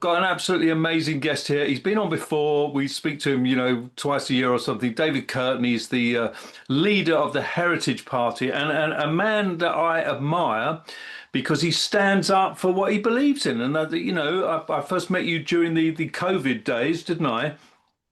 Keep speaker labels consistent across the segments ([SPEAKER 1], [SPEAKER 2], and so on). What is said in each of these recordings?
[SPEAKER 1] got an absolutely amazing guest here. He's been on before. We speak to him, twice a year or something. David Kurten, he's the leader of the Heritage Party and a man that I admire because he stands up for what he believes in. And, I first met you during the COVID days, didn't I?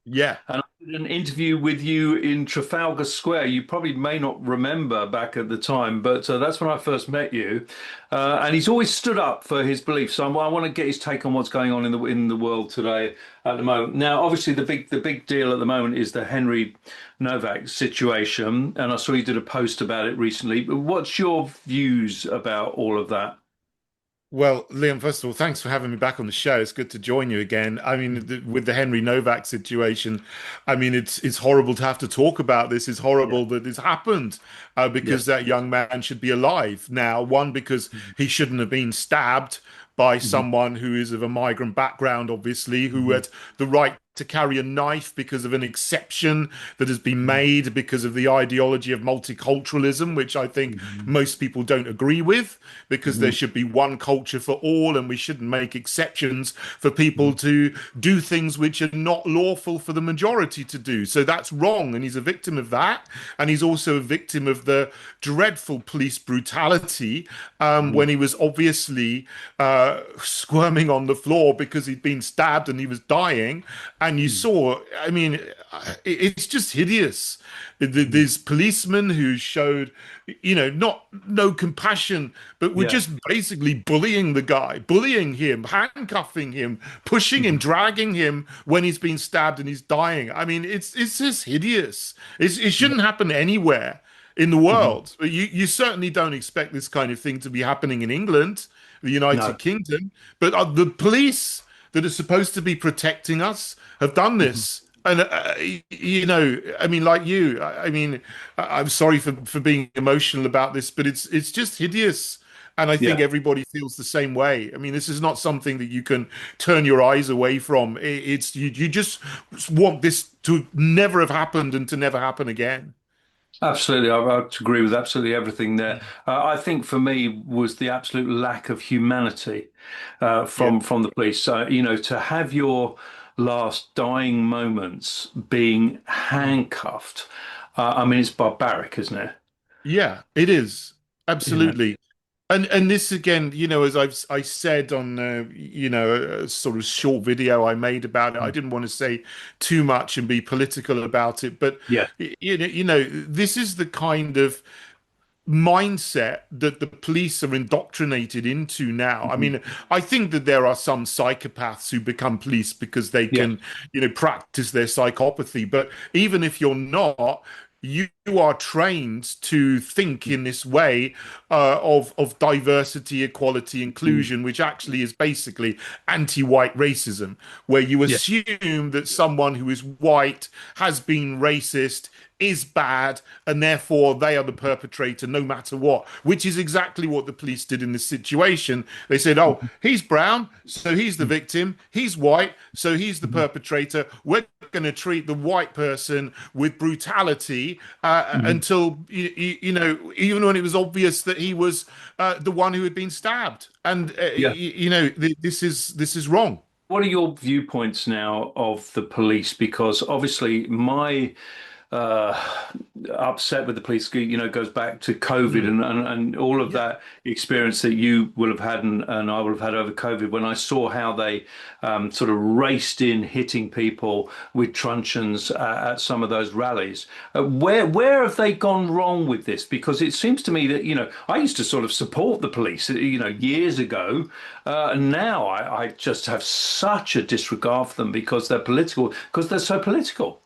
[SPEAKER 2] Yeah.
[SPEAKER 1] And I did an interview with you in Trafalgar Square. You probably may not remember back at the time, but that's when I first met you. And he's always stood up for his beliefs. So I want to get his take on what's going on in the world today at the moment. Now, obviously, the big deal at the moment is the Henry Novak situation, and I saw you did a post about it recently. But what's your views about all of that?
[SPEAKER 2] Well, Liam, first of all, thanks for having me back on the show. It's good to join you again. I mean, with the Henry Novak situation, I mean, it's horrible to have to talk about this. It's
[SPEAKER 1] Yeah.
[SPEAKER 2] horrible that it's happened because
[SPEAKER 1] Yes.
[SPEAKER 2] that young man should be alive now. One, because he shouldn't have been stabbed by
[SPEAKER 1] Mhm.
[SPEAKER 2] someone who is of a migrant background, obviously, who
[SPEAKER 1] Mhm.
[SPEAKER 2] had the right to carry a knife because of an exception that has been
[SPEAKER 1] Mhm.
[SPEAKER 2] made because of the ideology of multiculturalism, which I think
[SPEAKER 1] Mhm.
[SPEAKER 2] most people don't agree with, because there
[SPEAKER 1] Mhm.
[SPEAKER 2] should be one culture for all, and we shouldn't make exceptions for people
[SPEAKER 1] Mhm.
[SPEAKER 2] to do things which are not lawful for the majority to do. So that's wrong, and he's a victim of that. And he's also a victim of the dreadful police brutality when
[SPEAKER 1] Mhm.
[SPEAKER 2] he was obviously squirming on the floor because he'd been stabbed and he was dying. And you
[SPEAKER 1] Mhm.
[SPEAKER 2] saw, I mean, it's just hideous.
[SPEAKER 1] Mhm.
[SPEAKER 2] There's policemen who showed, not no compassion, but were
[SPEAKER 1] Yeah.
[SPEAKER 2] just basically bullying the guy, bullying him, handcuffing him, pushing him,
[SPEAKER 1] Mhm.
[SPEAKER 2] dragging him when he's been stabbed and he's dying. I mean, it's just hideous. It
[SPEAKER 1] Yeah.
[SPEAKER 2] shouldn't happen anywhere in the
[SPEAKER 1] Mhm.
[SPEAKER 2] world. But you certainly don't expect this kind of thing to be happening in England, the
[SPEAKER 1] No.
[SPEAKER 2] United Kingdom. But the police that are supposed to be protecting us have done
[SPEAKER 1] Mhm.
[SPEAKER 2] this. And I mean, like you, I mean, I'm sorry for being emotional about this, but it's just hideous. And I think
[SPEAKER 1] Yeah.
[SPEAKER 2] everybody feels the same way. I mean, this is not something that you can turn your eyes away from. It's you just want this to never have happened and to never happen again.
[SPEAKER 1] Absolutely. I agree with absolutely everything there. I think for me was the absolute lack of humanity
[SPEAKER 2] Yeah.
[SPEAKER 1] from the police. So, to have your last dying moments being handcuffed, I mean, it's barbaric, isn't it?
[SPEAKER 2] Yeah, it is.
[SPEAKER 1] You know.
[SPEAKER 2] Absolutely. And this again, as I said on a sort of short video I made about it, I didn't want to say too much and be political about it, but
[SPEAKER 1] Yeah.
[SPEAKER 2] this is the kind of mindset that the police are indoctrinated into now. I
[SPEAKER 1] Mhm.
[SPEAKER 2] mean, I think that there are some psychopaths who become police because they
[SPEAKER 1] Yeah.
[SPEAKER 2] can, practice their psychopathy. But even if you're not, you are trained to think in this way of diversity, equality,
[SPEAKER 1] Mhm.
[SPEAKER 2] inclusion, which actually is basically anti-white racism, where you
[SPEAKER 1] Yeah.
[SPEAKER 2] assume that someone who is white has been racist, is bad, and therefore they are the perpetrator no matter what, which is exactly what the police did in this situation. They said, oh,
[SPEAKER 1] Mhm.
[SPEAKER 2] he's brown, so he's the victim. He's white, so he's the
[SPEAKER 1] Mhm.
[SPEAKER 2] perpetrator. We're going to treat the white person with brutality
[SPEAKER 1] Mhm.
[SPEAKER 2] until, even when it was obvious that he was the one who had been stabbed. And,
[SPEAKER 1] Yeah.
[SPEAKER 2] this is wrong.
[SPEAKER 1] What are your viewpoints now of the police? Because obviously my uh, upset with the police, goes back to COVID
[SPEAKER 2] Mm,
[SPEAKER 1] and all of
[SPEAKER 2] yeah.
[SPEAKER 1] that experience that you will have had and I will have had over COVID when I saw how they sort of raced in, hitting people with truncheons at some of those rallies. Where have they gone wrong with this? Because it seems to me that, I used to sort of support the police, years ago. And now I just have such a disregard for them because they're political, because they're so political.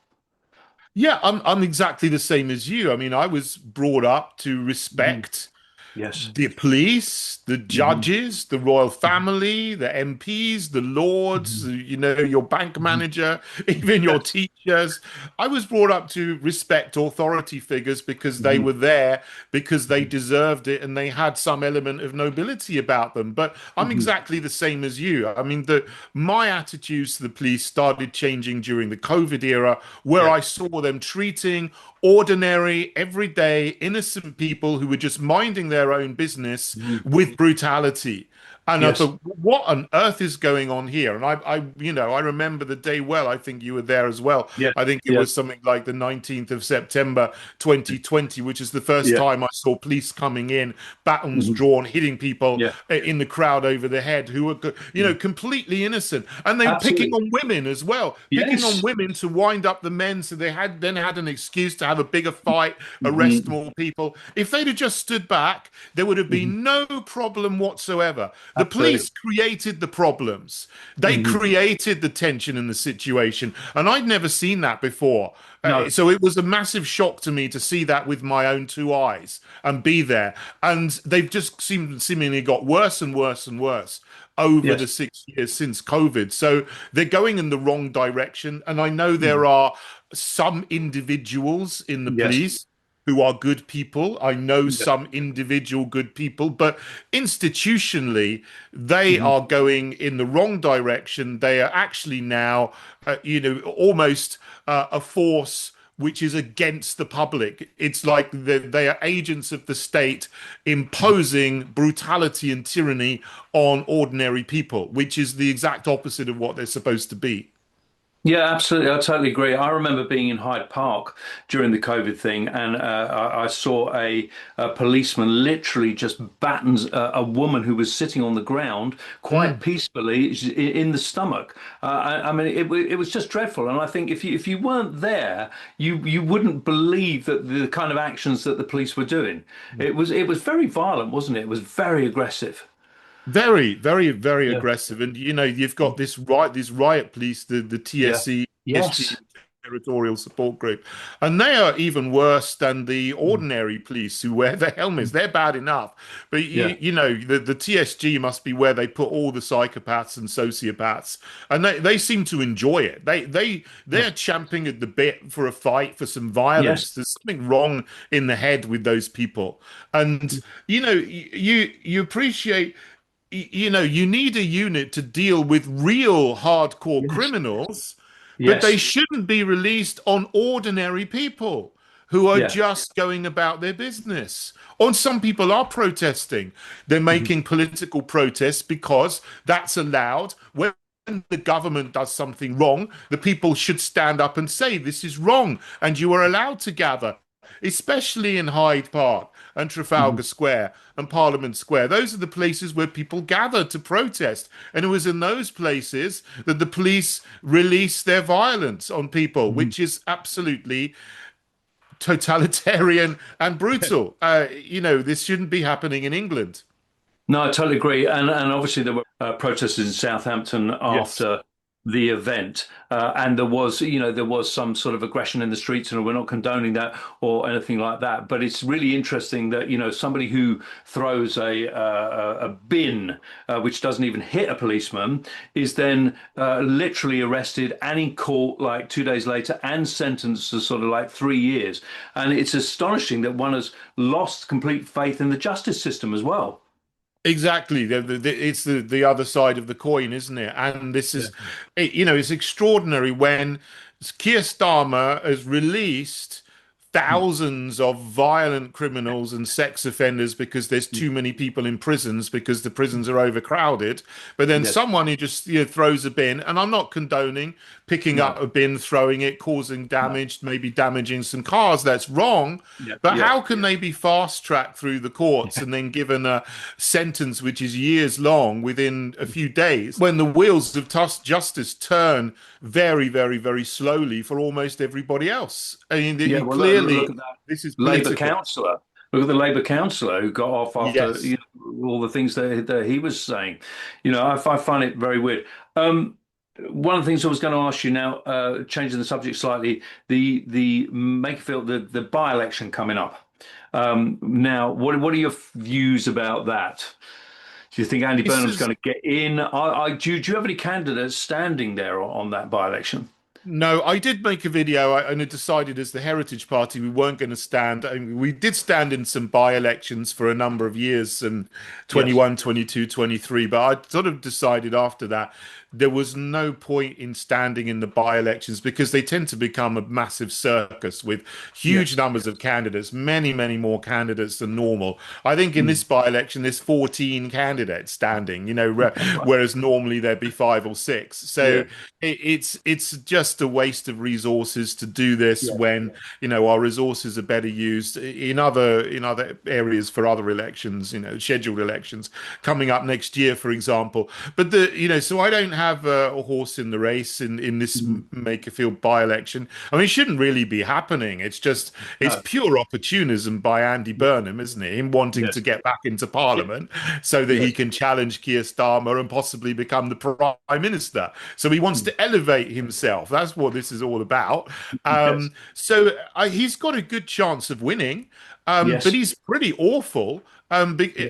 [SPEAKER 2] Yeah, I'm exactly the same as you. I mean, I was brought up to
[SPEAKER 1] Mhm.
[SPEAKER 2] respect
[SPEAKER 1] Yes.
[SPEAKER 2] the police, the
[SPEAKER 1] Hmm.
[SPEAKER 2] judges, the royal family, the MPs, the lords,
[SPEAKER 1] Hmm.
[SPEAKER 2] your bank
[SPEAKER 1] Hmm.
[SPEAKER 2] manager, even your
[SPEAKER 1] Yeah.
[SPEAKER 2] teachers. I was brought up to respect authority figures because they
[SPEAKER 1] Hmm.
[SPEAKER 2] were there, because they deserved it, and they had some element of nobility about them. But I'm
[SPEAKER 1] Hmm.
[SPEAKER 2] exactly the same as you. I mean, my attitudes to the police started changing during the COVID era, where
[SPEAKER 1] Yeah.
[SPEAKER 2] I saw them treating ordinary, everyday, innocent people who were just minding their own business
[SPEAKER 1] Hmm.
[SPEAKER 2] with brutality. And I
[SPEAKER 1] Yes.
[SPEAKER 2] thought, what on earth is going on here? And I remember the day well. I think you were there as well.
[SPEAKER 1] Yes.
[SPEAKER 2] I think it
[SPEAKER 1] Yeah.
[SPEAKER 2] was something like the 19th of September, 2020, which is the first
[SPEAKER 1] Yeah.
[SPEAKER 2] time I saw police coming in, batons
[SPEAKER 1] Mhm.
[SPEAKER 2] drawn, hitting people
[SPEAKER 1] Yeah.
[SPEAKER 2] in the crowd over the head who were, completely innocent. And they were picking
[SPEAKER 1] Absolutely.
[SPEAKER 2] on women as well, picking on
[SPEAKER 1] Yes.
[SPEAKER 2] women to wind up the men. So they had an excuse to have a bigger fight, arrest
[SPEAKER 1] Mhm.
[SPEAKER 2] more people. If they'd have just stood back, there would have
[SPEAKER 1] Mhm.
[SPEAKER 2] been no problem whatsoever. The
[SPEAKER 1] Absolutely.
[SPEAKER 2] police created the problems. They
[SPEAKER 1] Mhm.
[SPEAKER 2] created the tension in the situation. And I'd never seen that before.
[SPEAKER 1] No.
[SPEAKER 2] So it was a massive shock to me to see that with my own two eyes and be there. And they've just seemingly got worse and worse and worse over
[SPEAKER 1] Yes.
[SPEAKER 2] the 6 years since COVID. So they're going in the wrong direction. And I know there
[SPEAKER 1] Mhm.
[SPEAKER 2] are some individuals in the
[SPEAKER 1] Yes.
[SPEAKER 2] police who are good people. I know
[SPEAKER 1] Yeah.
[SPEAKER 2] some individual good people, but institutionally, they
[SPEAKER 1] Mhm.
[SPEAKER 2] are going in the wrong direction. They are actually now, almost a force which is against the public. It's like they are agents of the state imposing brutality and tyranny on ordinary people, which is the exact opposite of what they're supposed to be.
[SPEAKER 1] Yeah, absolutely. I totally agree. I remember being in Hyde Park during the COVID thing, and I saw a policeman literally just battens a woman who was sitting on the ground quite
[SPEAKER 2] Mm.
[SPEAKER 1] peacefully in the stomach. I mean, it was just dreadful. And I think if you weren't there, you wouldn't believe that the kind of actions that the police were doing. It was very violent, wasn't it? It was very aggressive.
[SPEAKER 2] Very, very, very
[SPEAKER 1] Yeah.
[SPEAKER 2] aggressive. And you've got these riot police, the
[SPEAKER 1] Yeah.
[SPEAKER 2] TSC,
[SPEAKER 1] Yes.
[SPEAKER 2] Territorial Support Group, and they are even worse than the ordinary police who wear the helmets. They're bad enough, but
[SPEAKER 1] Yeah.
[SPEAKER 2] the TSG must be where they put all the psychopaths and sociopaths, and they seem to enjoy it.
[SPEAKER 1] Yeah.
[SPEAKER 2] They're champing at the bit for a fight, for some
[SPEAKER 1] Yes.
[SPEAKER 2] violence. There's something wrong in the head with those people, and you appreciate you need a unit to deal with real hardcore
[SPEAKER 1] Yes.
[SPEAKER 2] criminals, but they
[SPEAKER 1] Yes.
[SPEAKER 2] shouldn't be released on ordinary people who are
[SPEAKER 1] Yeah.
[SPEAKER 2] just going about their business. Or some people are protesting. They're
[SPEAKER 1] Mhm.
[SPEAKER 2] making political protests because that's allowed. When the government does something wrong, the people should stand up and say, this is wrong, and you are allowed to gather, especially in Hyde Park and
[SPEAKER 1] Mhm.
[SPEAKER 2] Trafalgar Square and Parliament Square. Those are the places where people gather to protest. And it was in those places that the police released their violence on people,
[SPEAKER 1] Mhm.
[SPEAKER 2] which is absolutely totalitarian and brutal. This shouldn't be happening in England.
[SPEAKER 1] No, I totally agree. And obviously there were protesters in Southampton
[SPEAKER 2] Yes.
[SPEAKER 1] after the event, and there was some sort of aggression in the streets, and we're not condoning that or anything like that. But it's really interesting that somebody who throws a bin, which doesn't even hit a policeman, is then literally arrested and in court like 2 days later and sentenced to sort of like 3 years. And it's astonishing that one has lost complete faith in the justice system as well.
[SPEAKER 2] Exactly. It's the other side of the coin, isn't it? And this
[SPEAKER 1] Yeah.
[SPEAKER 2] is, it's extraordinary when Kier Starmer has released thousands of violent criminals and sex offenders because there's too many people in prisons because the prisons are overcrowded. But then
[SPEAKER 1] Yes.
[SPEAKER 2] someone who just throws a bin, and I'm not condoning picking
[SPEAKER 1] No.
[SPEAKER 2] up a bin, throwing it, causing
[SPEAKER 1] No.
[SPEAKER 2] damage, maybe damaging some cars. That's wrong.
[SPEAKER 1] Yeah.
[SPEAKER 2] But
[SPEAKER 1] Yeah.
[SPEAKER 2] how can they be fast tracked through the courts and then given a sentence which is years long within a few days when the wheels of justice turn very, very, very slowly for almost everybody else? I mean,
[SPEAKER 1] Yeah.
[SPEAKER 2] you
[SPEAKER 1] Well, look
[SPEAKER 2] clearly
[SPEAKER 1] at that
[SPEAKER 2] this is
[SPEAKER 1] Labour
[SPEAKER 2] political.
[SPEAKER 1] councillor. Look at the Labour councillor who got off after
[SPEAKER 2] Yes.
[SPEAKER 1] all the things that he was saying. I find it very weird. Um, One of the things I was going to ask you now, changing the subject slightly, the Makefield, the by-election coming up. Now, what are your views about that? Do you think Andy
[SPEAKER 2] This
[SPEAKER 1] Burnham's
[SPEAKER 2] is
[SPEAKER 1] going to get in? Do you have any candidates standing there on that by-election?
[SPEAKER 2] No, I did make a video and it decided as the Heritage Party we weren't going to stand. I mean, we did stand in some by-elections for a number of years and
[SPEAKER 1] Yes.
[SPEAKER 2] 21, 22, 23, but I sort of decided after that there was no point in standing in the by-elections because they tend to become a massive circus with huge
[SPEAKER 1] Yes.
[SPEAKER 2] numbers of candidates, many, many more candidates than normal. I think in
[SPEAKER 1] Mm.
[SPEAKER 2] this by-election, there's 14 candidates standing, whereas normally there'd be five or six. So
[SPEAKER 1] Yeah.
[SPEAKER 2] it's just a waste of resources to do this
[SPEAKER 1] Yeah.
[SPEAKER 2] when, our resources are better used in other areas for other elections, scheduled elections coming up next year, for example. But so I don't have a horse in the race in this
[SPEAKER 1] Mm.
[SPEAKER 2] Makefield by-election. I mean, it shouldn't really be happening. It's
[SPEAKER 1] No.
[SPEAKER 2] pure opportunism by Andy
[SPEAKER 1] Yeah.
[SPEAKER 2] Burnham, isn't it? Him wanting to
[SPEAKER 1] Yes.
[SPEAKER 2] get back into Parliament so that he
[SPEAKER 1] Yes.
[SPEAKER 2] can challenge Kier Starmer and possibly become the Prime Minister. So he wants
[SPEAKER 1] Mm.
[SPEAKER 2] to elevate himself. That's what this is all about.
[SPEAKER 1] Yes.
[SPEAKER 2] He's got a good chance of winning, but
[SPEAKER 1] Yes.
[SPEAKER 2] he's pretty awful.
[SPEAKER 1] Yeah.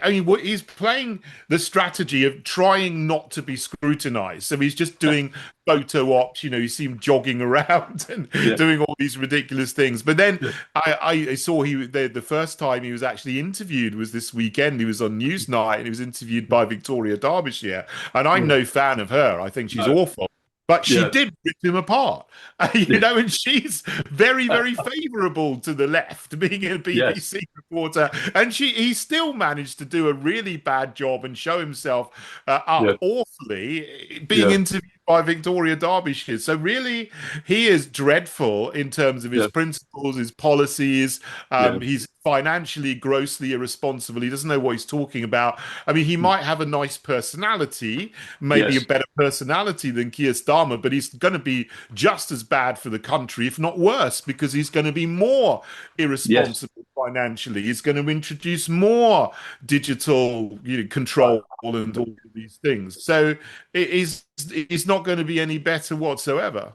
[SPEAKER 2] I mean, he's playing the strategy of trying not to be scrutinized. So he's just doing photo ops. You see him jogging around and
[SPEAKER 1] Yeah.
[SPEAKER 2] doing all these ridiculous things. But then
[SPEAKER 1] Yeah.
[SPEAKER 2] I saw the first time he was actually interviewed was this weekend. He was on Newsnight and he was interviewed by Victoria Derbyshire. And I'm
[SPEAKER 1] Yeah.
[SPEAKER 2] no fan of her. I think she's
[SPEAKER 1] No.
[SPEAKER 2] awful. But she
[SPEAKER 1] Yeah.
[SPEAKER 2] did rip him apart,
[SPEAKER 1] Yeah.
[SPEAKER 2] and she's very, very favourable to the left, being a
[SPEAKER 1] Yes.
[SPEAKER 2] BBC reporter, and he still managed to do a really bad job and show himself
[SPEAKER 1] Yeah.
[SPEAKER 2] up awfully, being
[SPEAKER 1] Yeah.
[SPEAKER 2] interviewed by Victoria Derbyshire. So really, he is dreadful in terms of his
[SPEAKER 1] Yeah.
[SPEAKER 2] principles, his policies.
[SPEAKER 1] Yeah.
[SPEAKER 2] He's financially grossly irresponsible. He doesn't know what he's talking about. I mean, he might have a nice personality, maybe a
[SPEAKER 1] Yes.
[SPEAKER 2] better personality than Keir Starmer, but he's going to be just as bad for the country, if not worse, because he's going to be more
[SPEAKER 1] Yes.
[SPEAKER 2] irresponsible financially. He's going to introduce more digital,
[SPEAKER 1] Right.
[SPEAKER 2] control and all of these things. So it's not going to be any better whatsoever.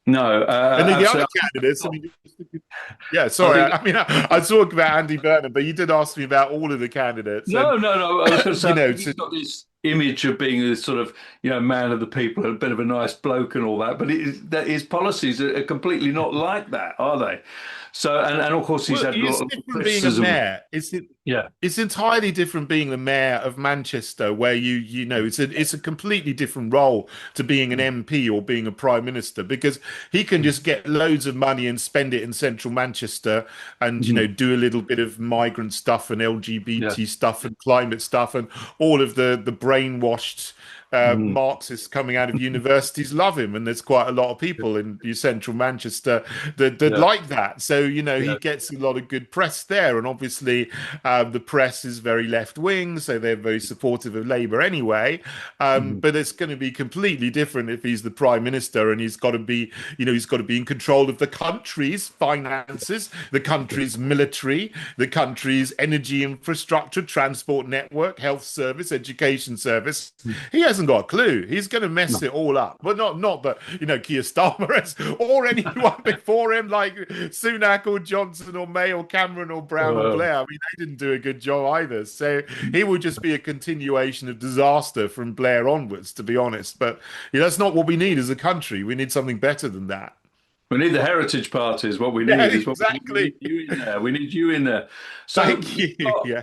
[SPEAKER 1] No.
[SPEAKER 2] And then the other
[SPEAKER 1] Absolutely.
[SPEAKER 2] candidates, I mean, yeah,
[SPEAKER 1] I
[SPEAKER 2] sorry.
[SPEAKER 1] think.
[SPEAKER 2] I talk about Andy Burnham, but you did ask me about all of the candidates, and
[SPEAKER 1] No, no, no. I was going to say, I think
[SPEAKER 2] so
[SPEAKER 1] he's got this image of being this sort of, man of the people, a bit of a nice bloke and all that. But that his policies are completely not like that, are they? So, and of course, he's
[SPEAKER 2] well,
[SPEAKER 1] had a
[SPEAKER 2] it's
[SPEAKER 1] lot of
[SPEAKER 2] different being a
[SPEAKER 1] criticism.
[SPEAKER 2] mayor.
[SPEAKER 1] Yeah.
[SPEAKER 2] It's entirely different being the mayor of Manchester, where it's a completely different role to being an MP or being a prime minister, because he can just get loads of money and spend it in central Manchester and
[SPEAKER 1] Mhm.
[SPEAKER 2] do a little bit of migrant stuff and
[SPEAKER 1] Yeah.
[SPEAKER 2] LGBT stuff and climate stuff and all of the brainwashed
[SPEAKER 1] Mhm.
[SPEAKER 2] Marxists coming out of universities love him, and there's quite a lot of people in central Manchester that
[SPEAKER 1] Yeah.
[SPEAKER 2] like that. So he
[SPEAKER 1] Yeah.
[SPEAKER 2] gets a lot of good press there, and obviously the press is very left wing, so they're very supportive of Labour anyway.
[SPEAKER 1] Mhm.
[SPEAKER 2] But it's going to be completely different if he's the prime minister, and he's got to be in control of the country's finances, the country's military, the country's energy infrastructure, transport network, health service, education service. He hasn't got a clue. He's going to mess
[SPEAKER 1] No.
[SPEAKER 2] it all up. But not that Keir Starmer has, or anyone before him, like Sunak or Johnson or May or Cameron or Brown or
[SPEAKER 1] Uh,
[SPEAKER 2] Blair. I mean, they didn't do a good job either. So he will just be a continuation of disaster from Blair onwards, to be honest. But that's not what we need as a country. We need something better than that.
[SPEAKER 1] we need the heritage party is what we
[SPEAKER 2] Yeah,
[SPEAKER 1] need. Is what we
[SPEAKER 2] exactly.
[SPEAKER 1] need you in there. We need you in there. So
[SPEAKER 2] Thank
[SPEAKER 1] you've
[SPEAKER 2] you.
[SPEAKER 1] got
[SPEAKER 2] Yeah.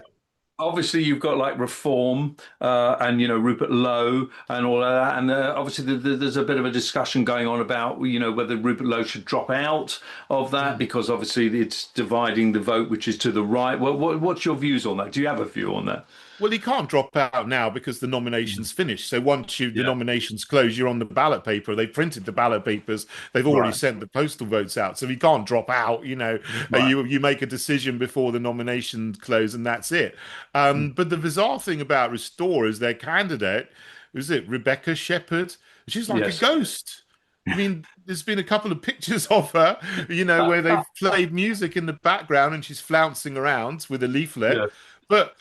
[SPEAKER 1] obviously you've got like reform and Rupert Lowe and all of that, and obviously there's a bit of a discussion going on about whether Rupert Lowe should drop out of that because obviously it's dividing the vote, which is to the right. Well, what's your views on that? Do you have a view on that?
[SPEAKER 2] Well, he can't drop out now because the nomination's finished. So once the
[SPEAKER 1] Yeah.
[SPEAKER 2] nomination's closed, you're on the ballot paper. They've printed the ballot papers. They've already
[SPEAKER 1] Right.
[SPEAKER 2] sent the postal votes out. So he can't drop out.
[SPEAKER 1] Right.
[SPEAKER 2] You make a decision before the nominations close, and that's it. But the bizarre thing about Restore is their candidate, was it Rebecca Shepherd? She's like a
[SPEAKER 1] Yes.
[SPEAKER 2] ghost. I mean, there's been a couple of pictures of her, where they've played music in the background and she's flouncing around with a leaflet.
[SPEAKER 1] Yeah.
[SPEAKER 2] But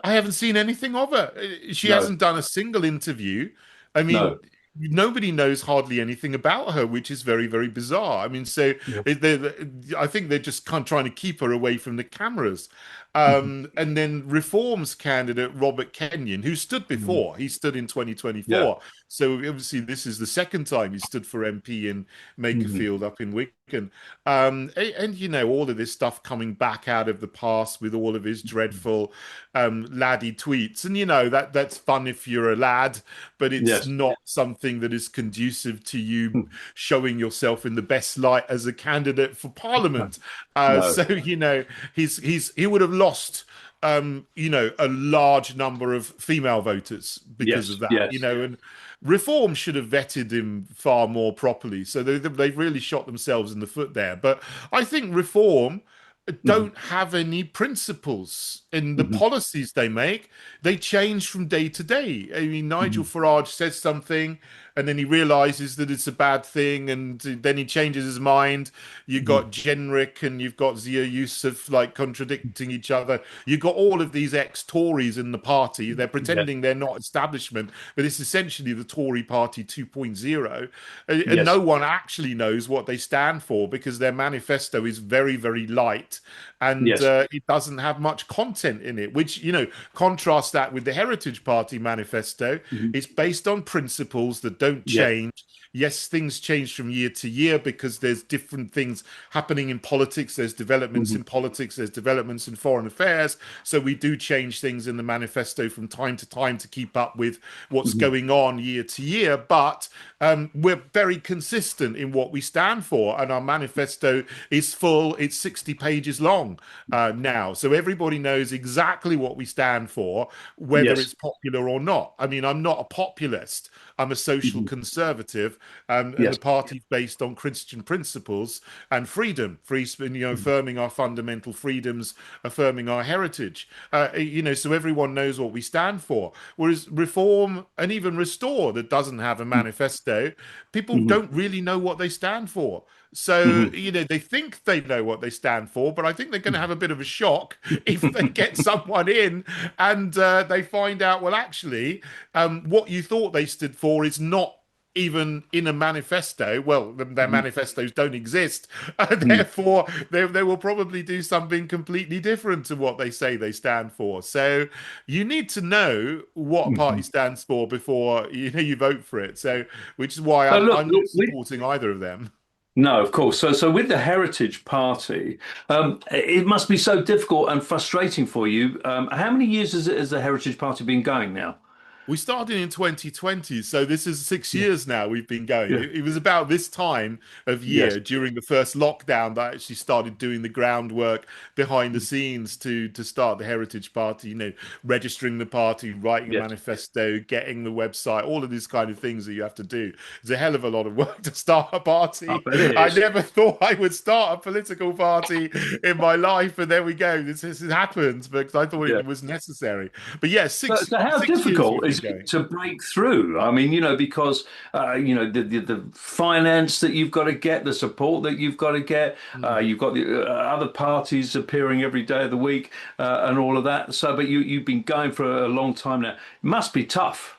[SPEAKER 2] I haven't seen anything of her. She
[SPEAKER 1] No.
[SPEAKER 2] hasn't done a single interview. I mean,
[SPEAKER 1] No.
[SPEAKER 2] nobody knows hardly anything about her, which is very, very bizarre. I mean, so
[SPEAKER 1] Yeah.
[SPEAKER 2] I think they're just kind of trying to keep her away from the cameras.
[SPEAKER 1] Mhm.
[SPEAKER 2] And then Reforms candidate Robert Kenyon, who stood
[SPEAKER 1] Mhm.
[SPEAKER 2] before, he stood in
[SPEAKER 1] Yeah.
[SPEAKER 2] 2024. So obviously, this is the second time he stood for MP in
[SPEAKER 1] Hmm.
[SPEAKER 2] Makefield up in Wigan. And, you know, all of this stuff coming back out of the past with all of his dreadful laddie tweets. And, you know, that's fun if you're a lad, but it's
[SPEAKER 1] Yes.
[SPEAKER 2] not something that is conducive to you showing yourself in the best light as a candidate for Parliament.
[SPEAKER 1] No.
[SPEAKER 2] So, you know, he would have lost you know, a large number of female voters because of
[SPEAKER 1] Yes.
[SPEAKER 2] that, you
[SPEAKER 1] Yes.
[SPEAKER 2] know, and Reform should have vetted him far more properly. So they've really shot themselves in the foot there. But I think Reform
[SPEAKER 1] Hmm.
[SPEAKER 2] don't have any principles in the
[SPEAKER 1] Hmm.
[SPEAKER 2] policies they make. They change from day to day. I mean, Nigel
[SPEAKER 1] Hmm.
[SPEAKER 2] Farage says something and then he realizes that it's a bad thing and then he changes his mind. You've got Jenrick and you've got Zia Youssef like contradicting each other. You've got all of these ex-Tories in the party. They're
[SPEAKER 1] Yes.
[SPEAKER 2] pretending they're not establishment, but it's essentially the Tory party 2.0. And no
[SPEAKER 1] Yes.
[SPEAKER 2] one actually knows what they stand for because their manifesto is very, very light and
[SPEAKER 1] Yes.
[SPEAKER 2] it doesn't have much content in it, which, you know, contrast that with the Heritage Party manifesto.
[SPEAKER 1] Hmm.
[SPEAKER 2] It's based on principles that don't
[SPEAKER 1] Yes.
[SPEAKER 2] change. Yes, things change from year to year because there's different things happening in politics. There's developments
[SPEAKER 1] Hmm.
[SPEAKER 2] in politics, there's developments in foreign affairs. So we do change things in the manifesto from time to time to keep up with what's
[SPEAKER 1] Hmm.
[SPEAKER 2] going on year to year. But we're very consistent in what we stand for. And our manifesto is full, it's 60 pages long now. So everybody knows exactly what we stand for, whether
[SPEAKER 1] Yes.
[SPEAKER 2] it's popular or not. I mean, I'm not a populist. I'm a social
[SPEAKER 1] Hmm.
[SPEAKER 2] conservative, and the
[SPEAKER 1] Yes.
[SPEAKER 2] party's based on Christian principles and freedom, you know,
[SPEAKER 1] Mhm.
[SPEAKER 2] affirming our fundamental freedoms, affirming our heritage. You know, so everyone knows what we stand for. Whereas Reform and even Restore, that doesn't have a manifesto, people
[SPEAKER 1] Hmm.
[SPEAKER 2] don't really know what they stand for. So,
[SPEAKER 1] Hmm.
[SPEAKER 2] you know, they think they know what they stand for, but I think they're going to have a bit of a shock if they get someone in and they find out, well, actually, what you thought they stood for is not even in a manifesto. Well, their
[SPEAKER 1] Hmm.
[SPEAKER 2] manifestos don't exist. Therefore, they will probably do something completely different to what they say they stand for. So you need to know what a
[SPEAKER 1] Hmm.
[SPEAKER 2] party stands for before you know you vote for it. So, which is why
[SPEAKER 1] So
[SPEAKER 2] I'm not
[SPEAKER 1] look,
[SPEAKER 2] supporting either of them.
[SPEAKER 1] no, of course. So with the Heritage Party, it must be so difficult and frustrating for you. How many years has the Heritage Party been going now?
[SPEAKER 2] We started in 2020, so this is six
[SPEAKER 1] Yeah.
[SPEAKER 2] years now we've been going.
[SPEAKER 1] Yeah.
[SPEAKER 2] It was about this time of
[SPEAKER 1] Yes.
[SPEAKER 2] year during the first lockdown that I actually started doing the groundwork behind the scenes to start the Heritage Party, you know, registering the party, writing a
[SPEAKER 1] Yes.
[SPEAKER 2] manifesto, getting the website, all of these kind of things that you have to do. It's a hell of a lot of work to start a
[SPEAKER 1] I
[SPEAKER 2] party.
[SPEAKER 1] bet it
[SPEAKER 2] I
[SPEAKER 1] is.
[SPEAKER 2] never thought I would start a political party in my life, and there we go. This has happened because I thought
[SPEAKER 1] Yeah.
[SPEAKER 2] it was necessary. But yeah,
[SPEAKER 1] So how
[SPEAKER 2] 6 years
[SPEAKER 1] difficult
[SPEAKER 2] we've been
[SPEAKER 1] is it
[SPEAKER 2] going.
[SPEAKER 1] to break through? I mean, because the finance that you've got to get, the support that you've got to get, you've got the other parties appearing every day of the week, and all of that. So, but you've been going for a long time now. It must be tough.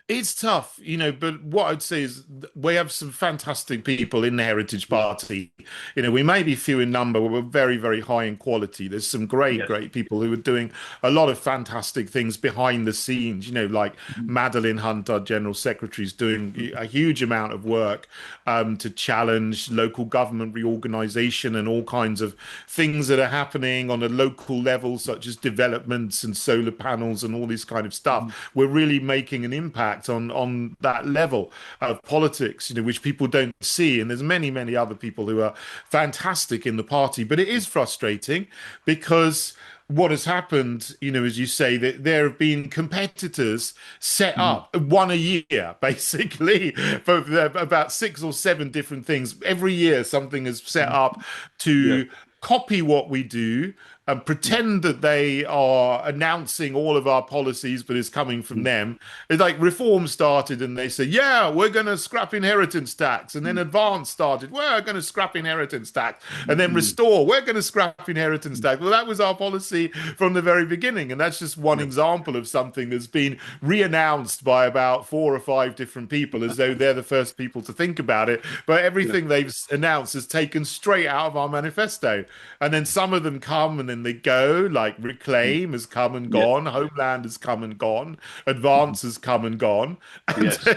[SPEAKER 2] It's tough, you know, but what I'd say is we have some fantastic people in the Heritage Party. You know, we may be few in number, but we're very, very high in quality. There's some great,
[SPEAKER 1] Yes.
[SPEAKER 2] great people who are doing a lot of fantastic things behind the scenes, you know, like Madeline Hunt, our General Secretary, is doing a huge amount of work to challenge local government reorganization and all kinds of things that are happening on a local level, such as developments and solar panels and all this kind of stuff. We're really making an impact on that level of politics, you know, which people don't see. And there's many, many other people who are fantastic in the party, but it is frustrating because what has happened, you know, as you say, that there have been competitors set
[SPEAKER 1] Mhm.
[SPEAKER 2] up one a year, basically, for about six or seven different things. Every year, something is set up
[SPEAKER 1] Yes.
[SPEAKER 2] to copy what we do and pretend that they are announcing all of our policies, but it's coming from them. It's like Reform started and they said, yeah, we're going to scrap inheritance tax. And then Advance started, we're going to scrap inheritance tax. And then Restore, we're going to scrap inheritance tax. Well, that was our policy from the very beginning. And that's just one
[SPEAKER 1] Yeah.
[SPEAKER 2] example of something that's been re-announced by about four or five different people as though they're the first people to think about it. But
[SPEAKER 1] Yeah.
[SPEAKER 2] everything they've announced is taken straight out of our manifesto. And then some of them come and then and they go, like Reclaim has come and
[SPEAKER 1] Yeah.
[SPEAKER 2] gone, Homeland has come and gone, Advance has come and gone. And,
[SPEAKER 1] Yes.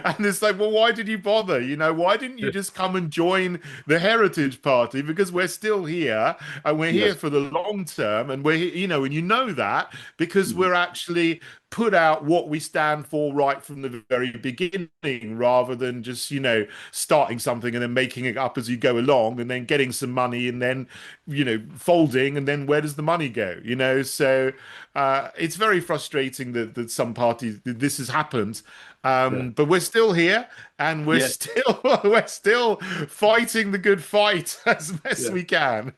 [SPEAKER 2] and it's like, well, why did you bother? Why didn't you just come and join the Heritage Party? Because we're still here and we're here
[SPEAKER 1] Yes.
[SPEAKER 2] for the long term. And and you know that because
[SPEAKER 1] Mhm.
[SPEAKER 2] we're actually put out what we stand for right from the very beginning rather than just, starting something and then making it up as you go along and then getting some money and then, folding and then where does the money go? So it's very frustrating that some parties that this has happened.
[SPEAKER 1] Yeah.
[SPEAKER 2] But we're still here and we're
[SPEAKER 1] Yeah.
[SPEAKER 2] still we're still fighting the good fight as best
[SPEAKER 1] Yeah.
[SPEAKER 2] we can.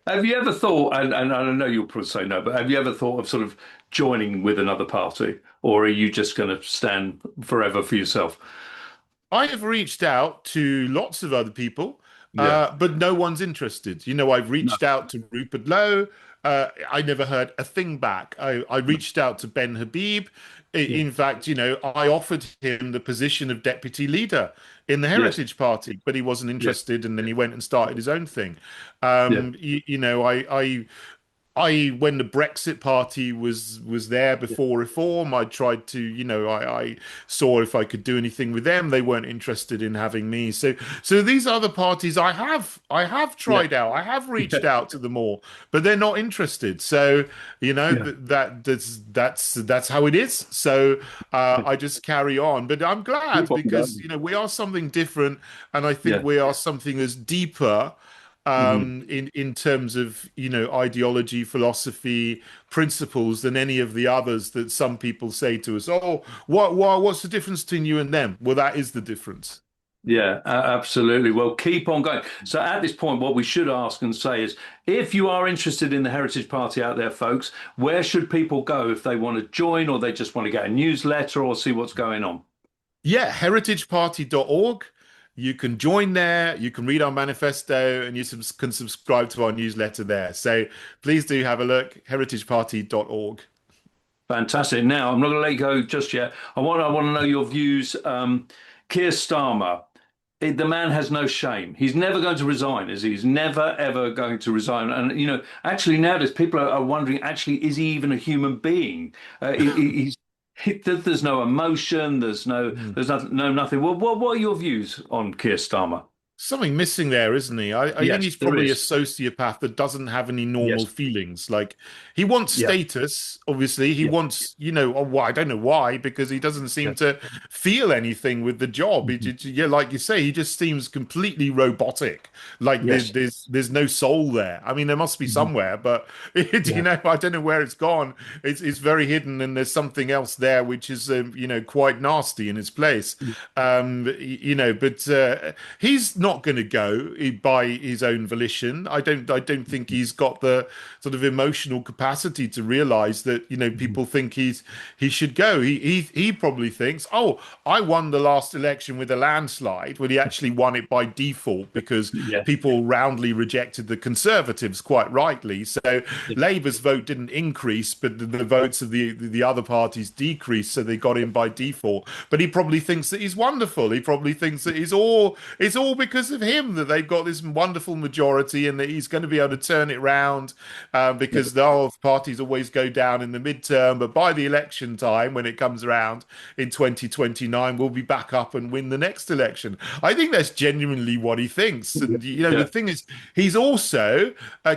[SPEAKER 1] Have you ever thought, and I know you'll probably say no, but have you ever thought of sort of joining with another party, or are you just going to stand forever for yourself?
[SPEAKER 2] I have reached out to lots of other people,
[SPEAKER 1] Yeah.
[SPEAKER 2] but no one's interested. I've
[SPEAKER 1] No.
[SPEAKER 2] reached out to Rupert Lowe. I never heard a thing back. I
[SPEAKER 1] No.
[SPEAKER 2] reached out to Ben Habib.
[SPEAKER 1] Yeah.
[SPEAKER 2] In fact, I offered him the position of deputy leader in the
[SPEAKER 1] Yes.
[SPEAKER 2] Heritage Party, but he wasn't
[SPEAKER 1] Yeah.
[SPEAKER 2] interested, and then he went and started his own thing.
[SPEAKER 1] Yeah.
[SPEAKER 2] When the Brexit Party was there
[SPEAKER 1] Yeah.
[SPEAKER 2] before reform, I tried to, I saw if I could do anything with them. They weren't interested in having me. So these other parties I have
[SPEAKER 1] Yeah.
[SPEAKER 2] tried out. I have reached
[SPEAKER 1] Yeah.
[SPEAKER 2] out to them all, but they're not interested. So,
[SPEAKER 1] Yeah.
[SPEAKER 2] that's how it is. So I just carry on. But I'm
[SPEAKER 1] Keep
[SPEAKER 2] glad
[SPEAKER 1] on
[SPEAKER 2] because,
[SPEAKER 1] going.
[SPEAKER 2] we are something different, and I think
[SPEAKER 1] Yeah.
[SPEAKER 2] we are something that's deeper
[SPEAKER 1] Hmm.
[SPEAKER 2] in terms of ideology, philosophy, principles than any of the others that some people say to us. Oh, what's the difference between you and them? Well, that is the difference.
[SPEAKER 1] Yeah, absolutely. Well, keep on going. So at this point, what we should ask and say is, if you are interested in the Heritage Party out there, folks, where should people go if they want to join or they just want to get a newsletter or see what's going on?
[SPEAKER 2] Yeah, heritageparty.org. You can join there, you can read our manifesto, and you can subscribe to our newsletter there. So please do have a look, heritageparty.org.
[SPEAKER 1] Fantastic. Now, I'm not going to let you go just yet. I want to know your views. Kier Starmer, the man has no shame. He's never going to resign, is he? He's never, ever going to resign. And, actually nowadays people are wondering, actually, is he even a human being? There's no emotion. There's nothing, no, nothing. Well, what are your views on Kier Starmer?
[SPEAKER 2] Something missing there, isn't he? I think
[SPEAKER 1] Yes,
[SPEAKER 2] he's
[SPEAKER 1] there
[SPEAKER 2] probably a
[SPEAKER 1] is.
[SPEAKER 2] sociopath that doesn't have any
[SPEAKER 1] Yes.
[SPEAKER 2] normal feelings. Like he wants
[SPEAKER 1] Yeah.
[SPEAKER 2] status, obviously. He
[SPEAKER 1] Yeah.
[SPEAKER 2] wants, well, I don't know why, because he doesn't seem
[SPEAKER 1] Yeah.
[SPEAKER 2] to feel anything with the job.
[SPEAKER 1] Mhm.
[SPEAKER 2] Yeah, like you say, he just seems completely robotic. Like
[SPEAKER 1] Yes.
[SPEAKER 2] there's no soul there. I mean, there must be
[SPEAKER 1] Mhm.
[SPEAKER 2] somewhere, but
[SPEAKER 1] Yeah.
[SPEAKER 2] I don't know where it's gone. It's very hidden, and there's something else there which is quite nasty in its place. But he's not going to go by his own volition. I don't think he's got the sort of emotional capacity to realize that
[SPEAKER 1] Mhm.
[SPEAKER 2] people think he should go. He probably thinks, oh, I won the last election with a landslide, when he actually won it by default because
[SPEAKER 1] Yeah.
[SPEAKER 2] people roundly rejected the Conservatives, quite rightly. So
[SPEAKER 1] Yeah.
[SPEAKER 2] Labour's vote didn't increase, but the votes of the other parties decreased, so they got in by default. But he probably thinks that he's wonderful. He probably thinks that it's all because of him that they've got this wonderful majority and that he's going to be able to turn it round, because the whole parties always go down in the midterm, but by the election time, when it comes around in 2029, we'll be back up and win the next election. I think that's genuinely what he thinks. And the
[SPEAKER 1] Yeah.
[SPEAKER 2] thing is, he's also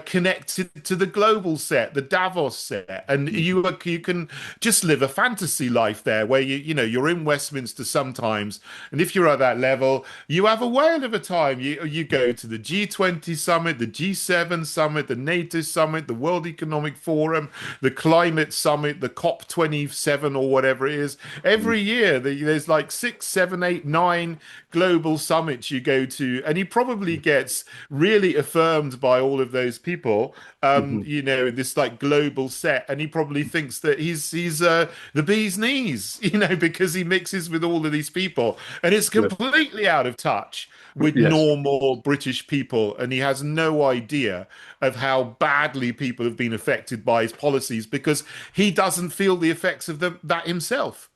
[SPEAKER 2] connected to the global set, the Davos set, and you can just live a fantasy life there, where you're in Westminster sometimes, and if you're at that level, you have a whale of a time. You go to the G20 summit, the G7 summit, the NATO summit, the World Economic Forum, the climate summit, the COP27 or whatever it is.
[SPEAKER 1] Mhm.
[SPEAKER 2] Every year there's like 6, 7, 8, 9 global summits you go to, and he probably gets really affirmed by all of those people.
[SPEAKER 1] Mhm.
[SPEAKER 2] This like global set, and he probably thinks that he's the bee's knees, because he mixes with all of these people, and it's
[SPEAKER 1] Yeah.
[SPEAKER 2] completely out of touch with
[SPEAKER 1] Yes.
[SPEAKER 2] normal British people, and he has no idea of how badly people have been affected by his policies because he doesn't feel the effects of that himself.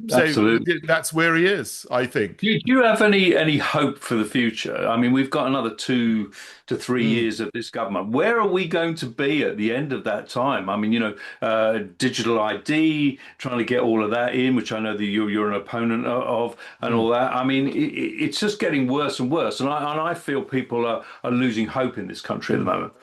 [SPEAKER 2] So
[SPEAKER 1] Absolutely.
[SPEAKER 2] that's where he is, I think.
[SPEAKER 1] Do you have any hope for the future? I mean, we've got another 2 to 3 years of this government. Where are we going to be at the end of that time? I mean, digital ID, trying to get all of that in, which I know that you're an opponent of, and all that. I mean, it's just getting worse and worse, and I feel people are losing hope in this country at the moment.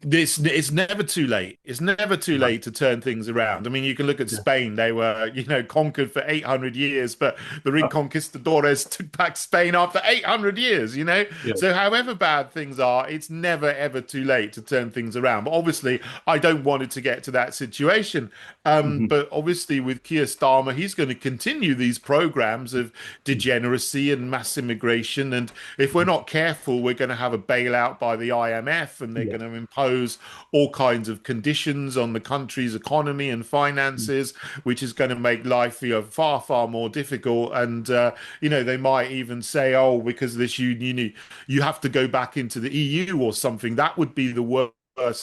[SPEAKER 2] This it's never too late. It's never too
[SPEAKER 1] Right.
[SPEAKER 2] late to turn things around. I mean, you can look at
[SPEAKER 1] Yeah.
[SPEAKER 2] Spain. They were, conquered for 800 years, but the reconquistadores took back Spain after 800 years,
[SPEAKER 1] Yeah.
[SPEAKER 2] So however bad things are, it's never ever too late to turn things around. But obviously, I don't want it to get to that situation.
[SPEAKER 1] Hmm.
[SPEAKER 2] But obviously, with Kier Starmer, he's going to continue these programs of degeneracy and mass immigration. And if we're not careful, we're going to have a bailout by the IMF, and they're
[SPEAKER 1] Yeah.
[SPEAKER 2] going to impose all kinds of conditions on the country's economy and finances, which is going to make life, far, far more difficult. And they might even say, "Oh, because of this, you have to go back into the EU or something." That would be the worst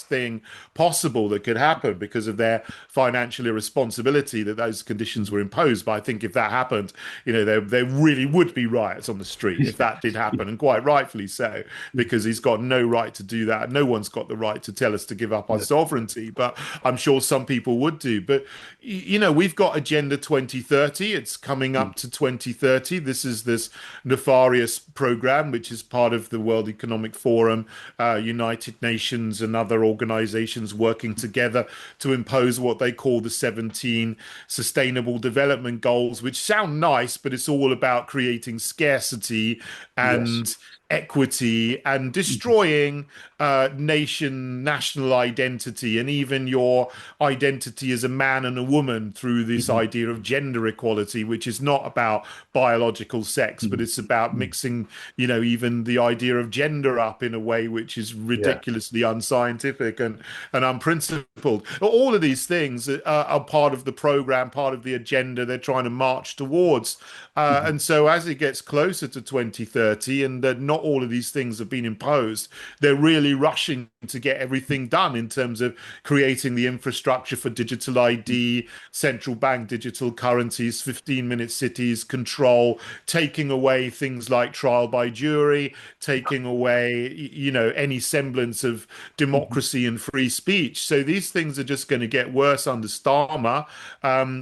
[SPEAKER 2] thing possible that could happen because of their financial irresponsibility that those conditions were imposed. But I think if that happened, there really would be riots on the street if that did happen, and quite rightfully so, because he's got no right to do that. No one's got the right to tell us to give up our
[SPEAKER 1] Yeah.
[SPEAKER 2] sovereignty, but I'm sure some people would do. But we've got Agenda 2030. It's coming up to 2030. This is this nefarious program, which is part of the World Economic Forum, United Nations, and other organizations working together to impose what they call the 17 Sustainable Development Goals, which sound nice, but it's all about creating scarcity
[SPEAKER 1] Yes.
[SPEAKER 2] and equity and destroying national identity and even your identity as a man and a woman through this
[SPEAKER 1] Mhm.
[SPEAKER 2] idea of gender equality, which is not about biological sex, but
[SPEAKER 1] Mhm.
[SPEAKER 2] it's about
[SPEAKER 1] Mhm.
[SPEAKER 2] mixing, even the idea of gender up in a way which is
[SPEAKER 1] Yeah.
[SPEAKER 2] ridiculously unscientific and unprincipled. All of these things are part of the program, part of the agenda they're trying to march towards.
[SPEAKER 1] Mhm.
[SPEAKER 2] And so as it gets closer to 2030 and not all of these things have been imposed, they're really rushing to get everything done in terms of creating the infrastructure for digital ID, central bank digital currencies, 15-minute cities, control, taking away things like trial by jury, taking away, any semblance of
[SPEAKER 1] Mhm.
[SPEAKER 2] democracy and free speech. So these things are just going to get worse under Starmer.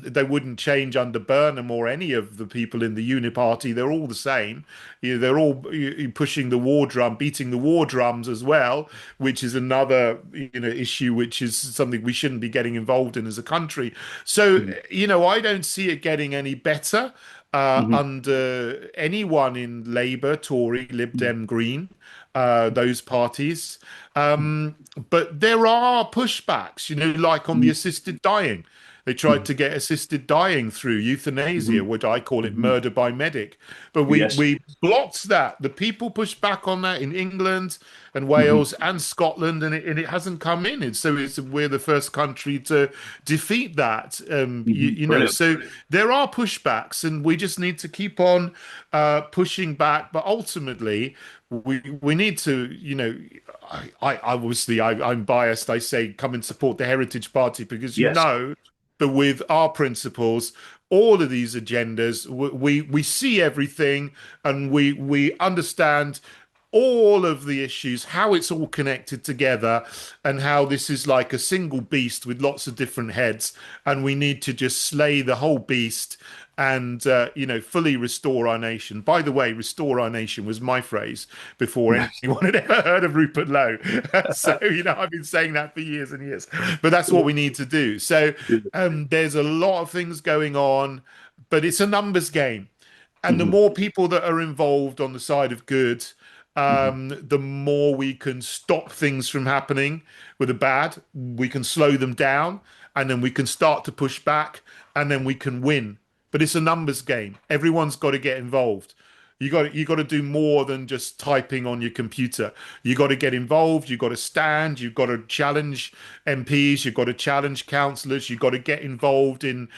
[SPEAKER 2] They wouldn't change under Burnham or any of the people in the Uniparty. They're all the same. They're all pushing the war drum, beating the war drums as well, which is another issue, which is something we shouldn't be getting involved in as a country. So
[SPEAKER 1] Mhm.
[SPEAKER 2] I don't see it getting any better
[SPEAKER 1] Mhm.
[SPEAKER 2] under anyone in Labour, Tory, Lib
[SPEAKER 1] Mhm.
[SPEAKER 2] Dem, Green, those parties. But there are pushbacks, like on the
[SPEAKER 1] Mhm.
[SPEAKER 2] assisted dying. They tried
[SPEAKER 1] Mhm.
[SPEAKER 2] to get assisted dying through euthanasia,
[SPEAKER 1] Mhm.
[SPEAKER 2] which I call it
[SPEAKER 1] Mhm.
[SPEAKER 2] murder by medic. But we
[SPEAKER 1] Yes.
[SPEAKER 2] we blocked that. The people pushed back on that in England and
[SPEAKER 1] Mhm.
[SPEAKER 2] Wales and Scotland, and it hasn't come in. We're the first country to defeat that.
[SPEAKER 1] Mhm. Brilliant.
[SPEAKER 2] So there are pushbacks, and we just need to keep on pushing back. But ultimately, we need to, I obviously I'm biased. I say come and support the Heritage Party because
[SPEAKER 1] Yes.
[SPEAKER 2] that with our principles, all of these agendas, we see everything and we understand all of the issues, how it's all connected together, and how this is like a single beast with lots of different heads, and we need to just slay the whole beast and fully restore our nation. By the way, restore our nation was my phrase before
[SPEAKER 1] Yes.
[SPEAKER 2] anyone had ever heard of Rupert Lowe. So I've been saying that for years and years. But that's what we need to do. So there's a lot of things going on, but it's a numbers game. And the
[SPEAKER 1] Mhm.
[SPEAKER 2] more people that are involved on the side of good,
[SPEAKER 1] Mhm.
[SPEAKER 2] the more we can stop things from happening with the bad. We can slow them down, and then we can start to push back, and then we can win. But it's a numbers game. Everyone's got to get involved. You got to do more than just typing on your computer. You got to get involved. You got to stand. You've got to challenge MPs. You've got to challenge councillors. You've got to get involved in,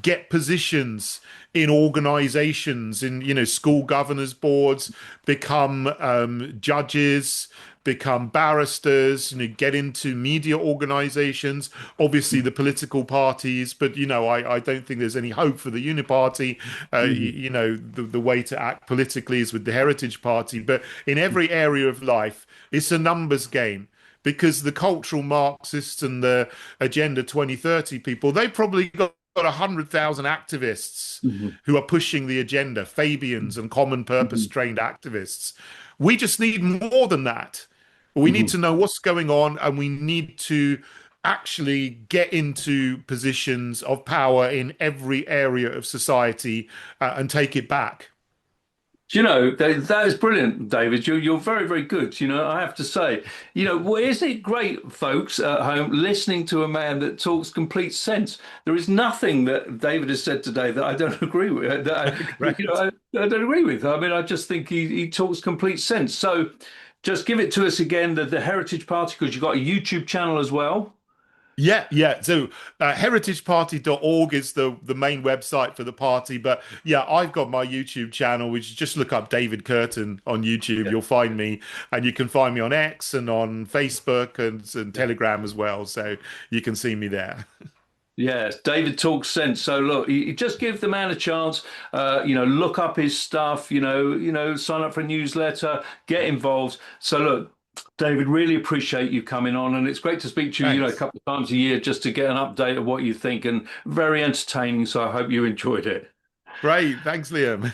[SPEAKER 2] get positions in organisations, in school governors boards, become judges, become barristers, get into media organizations, obviously the political parties, but I don't think there's any hope for the Uniparty.
[SPEAKER 1] Mhm.
[SPEAKER 2] The way to act politically is with the Heritage Party, but in every area of life, it's a numbers game. Because the cultural Marxists and the Agenda 2030 people, they probably got 100,000 activists
[SPEAKER 1] Mhm.
[SPEAKER 2] who are pushing the agenda, Fabians and common purpose
[SPEAKER 1] Mhm.
[SPEAKER 2] trained activists. We just need more than that. We need
[SPEAKER 1] Mhm.
[SPEAKER 2] to know what's going on, and we need to actually get into positions of power in every area of society and take it back.
[SPEAKER 1] Do you know, that is brilliant, David. You're very, very good. I have to say, well, isn't it great, folks at home, listening to a man that talks complete sense? There is nothing that David has said today that I don't agree with.
[SPEAKER 2] Great.
[SPEAKER 1] I don't agree with. I mean, I just think he talks complete sense. So, just give it to us again, the Heritage Party, because you've got a YouTube channel as well.
[SPEAKER 2] Yeah, yeah. So heritageparty.org is the main website for the party. But yeah, I've got my YouTube channel, which just look up David Kurten on YouTube.
[SPEAKER 1] Yeah.
[SPEAKER 2] You'll find me, and you can find me on X and on Facebook and
[SPEAKER 1] Yeah.
[SPEAKER 2] Telegram as well. So you can see me there.
[SPEAKER 1] Yes, David talks sense. So look, you just give the man a chance. Look up his stuff. Sign up for a newsletter, get involved. So look, David, really appreciate you coming on, and it's great to speak to you. A
[SPEAKER 2] Thanks.
[SPEAKER 1] couple of times a year just to get an update of what you think, and very entertaining. So I hope you enjoyed it.
[SPEAKER 2] Great. Thanks, Liam.